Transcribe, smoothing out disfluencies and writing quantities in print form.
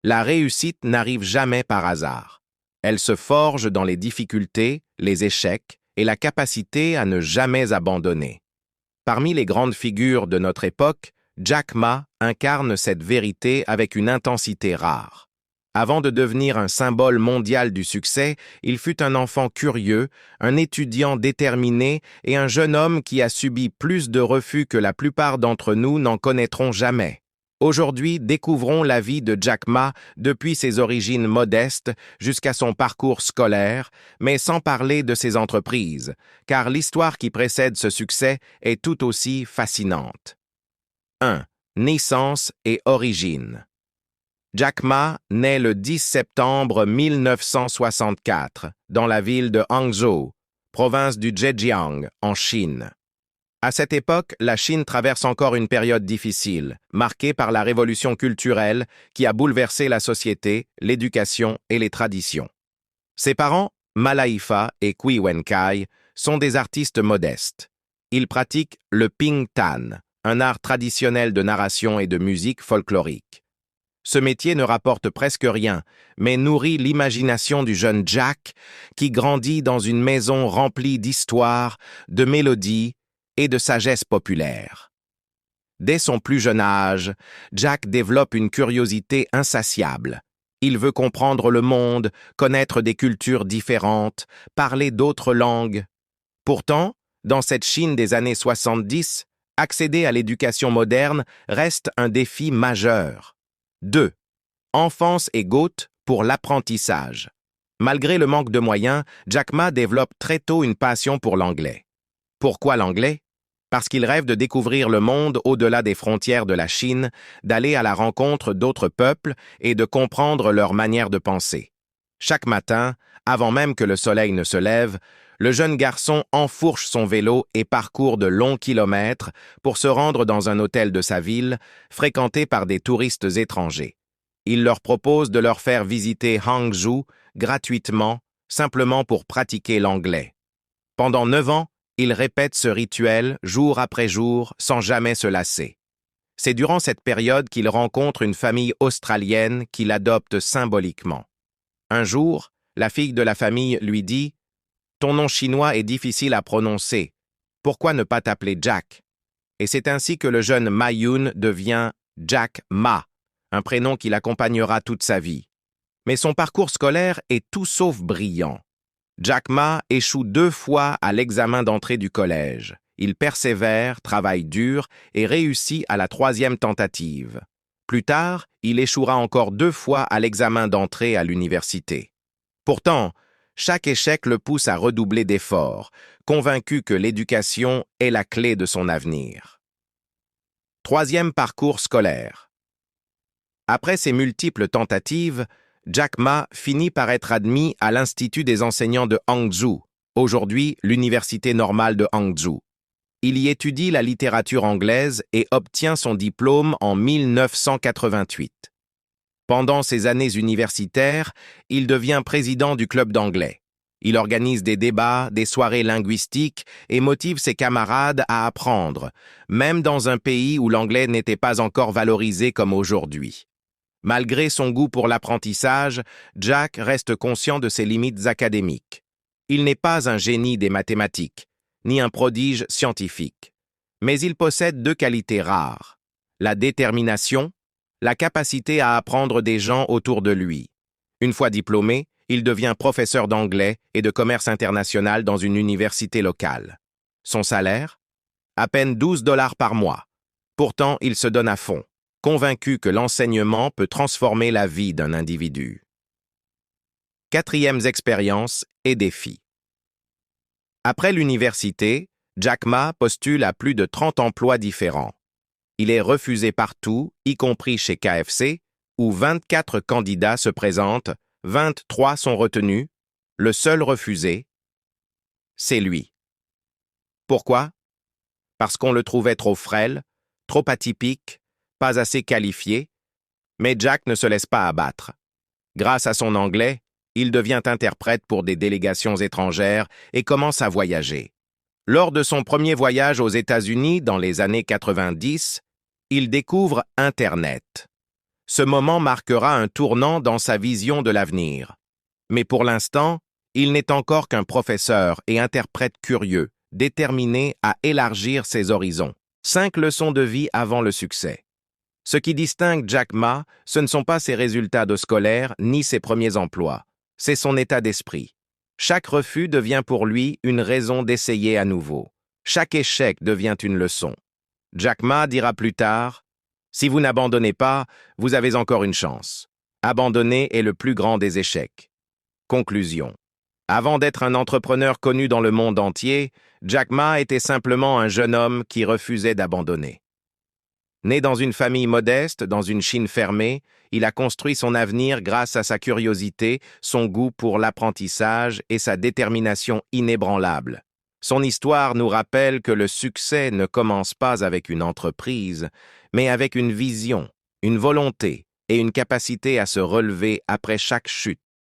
La réussite n'arrive jamais par hasard. Elle se forge dans les difficultés, les échecs et la capacité à ne jamais abandonner. Parmi les grandes figures de notre époque, Jack Ma incarne cette vérité avec une intensité rare. Avant de devenir un symbole mondial du succès, il fut un enfant curieux, un étudiant déterminé et un jeune homme qui a subi plus de refus que la plupart d'entre nous n'en connaîtront jamais. Aujourd'hui, découvrons la vie de Jack Ma depuis ses origines modestes jusqu'à son parcours scolaire, mais sans parler de ses entreprises, car l'histoire qui précède ce succès est tout aussi fascinante. 1. Naissance et origine. Jack Ma naît le 10 septembre 1964 dans la ville de Hangzhou, province du Zhejiang, en Chine. À cette époque, la Chine traverse encore une période difficile, marquée par la révolution culturelle qui a bouleversé la société, l'éducation et les traditions. Ses parents, Ma Laifa et Cui Wenkai, sont des artistes modestes. Ils pratiquent le Ping Tan, un art traditionnel de narration et de musique folklorique. Ce métier ne rapporte presque rien, mais nourrit l'imagination du jeune Jack, qui grandit dans une maison remplie d'histoires, de mélodies et de sagesse populaire. Dès son plus jeune âge, Jack développe une curiosité insatiable. Il veut comprendre le monde, connaître des cultures différentes, parler d'autres langues. Pourtant, dans cette Chine des années 70, accéder à l'éducation moderne reste un défi majeur. 2. Enfance égaux pour l'apprentissage. Malgré le manque de moyens, Jack Ma développe très tôt une passion pour l'anglais. Pourquoi l'anglais? Parce qu'il rêve de découvrir le monde au-delà des frontières de la Chine, d'aller à la rencontre d'autres peuples et de comprendre leur manière de penser. Chaque matin, avant même que le soleil ne se lève, le jeune garçon enfourche son vélo et parcourt de longs kilomètres pour se rendre dans un hôtel de sa ville, fréquenté par des touristes étrangers. Il leur propose de leur faire visiter Hangzhou gratuitement, simplement pour pratiquer l'anglais. Pendant 9 ans, il répète ce rituel jour après jour sans jamais se lasser. C'est durant cette période qu'il rencontre une famille australienne qui l'adopte symboliquement. Un jour, la fille de la famille lui dit « Ton nom chinois est difficile à prononcer. Pourquoi ne pas t'appeler Jack ?» Et c'est ainsi que le jeune Ma Yun devient Jack Ma, un prénom qui l'accompagnera toute sa vie. Mais son parcours scolaire est tout sauf brillant. Jack Ma échoue 2 fois à l'examen d'entrée du collège. Il persévère, travaille dur et réussit à la 3e tentative. Plus tard, il échouera encore 2 fois à l'examen d'entrée à l'université. Pourtant, chaque échec le pousse à redoubler d'efforts, convaincu que l'éducation est la clé de son avenir. 3e parcours scolaire. Après ses multiples tentatives, Jack Ma finit par être admis à l'Institut des enseignants de Hangzhou, aujourd'hui l'Université normale de Hangzhou. Il y étudie la littérature anglaise et obtient son diplôme en 1988. Pendant ses années universitaires, il devient président du club d'anglais. Il organise des débats, des soirées linguistiques et motive ses camarades à apprendre, même dans un pays où l'anglais n'était pas encore valorisé comme aujourd'hui. Malgré son goût pour l'apprentissage, Jack reste conscient de ses limites académiques. Il n'est pas un génie des mathématiques, ni un prodige scientifique. Mais il possède 2 qualités rares, la détermination, la capacité à apprendre des gens autour de lui. Une fois diplômé, il devient professeur d'anglais et de commerce international dans une université locale. Son salaire? À peine $12 par mois. Pourtant, il se donne à fond, convaincu que l'enseignement peut transformer la vie d'un individu. 4e expérience et défi. Après l'université, Jack Ma postule à plus de 30 emplois différents. Il est refusé partout, y compris chez KFC, où 24 candidats se présentent, 23 sont retenus, le seul refusé, c'est lui. Pourquoi? Parce qu'on le trouvait trop frêle, trop atypique, pas assez qualifié, mais Jack ne se laisse pas abattre. Grâce à son anglais, il devient interprète pour des délégations étrangères et commence à voyager. Lors de son premier voyage aux États-Unis dans les années 90, il découvre Internet. Ce moment marquera un tournant dans sa vision de l'avenir. Mais pour l'instant, il n'est encore qu'un professeur et interprète curieux, déterminé à élargir ses horizons. 5 leçons de vie avant le succès. Ce qui distingue Jack Ma, ce ne sont pas ses résultats de scolaire ni ses premiers emplois, c'est son état d'esprit. Chaque refus devient pour lui une raison d'essayer à nouveau. Chaque échec devient une leçon. Jack Ma dira plus tard, « Si vous n'abandonnez pas, vous avez encore une chance. Abandonner est le plus grand des échecs. » Conclusion. Avant d'être un entrepreneur connu dans le monde entier, Jack Ma était simplement un jeune homme qui refusait d'abandonner. Né dans une famille modeste, dans une Chine fermée, il a construit son avenir grâce à sa curiosité, son goût pour l'apprentissage et sa détermination inébranlable. Son histoire nous rappelle que le succès ne commence pas avec une entreprise, mais avec une vision, une volonté et une capacité à se relever après chaque chute.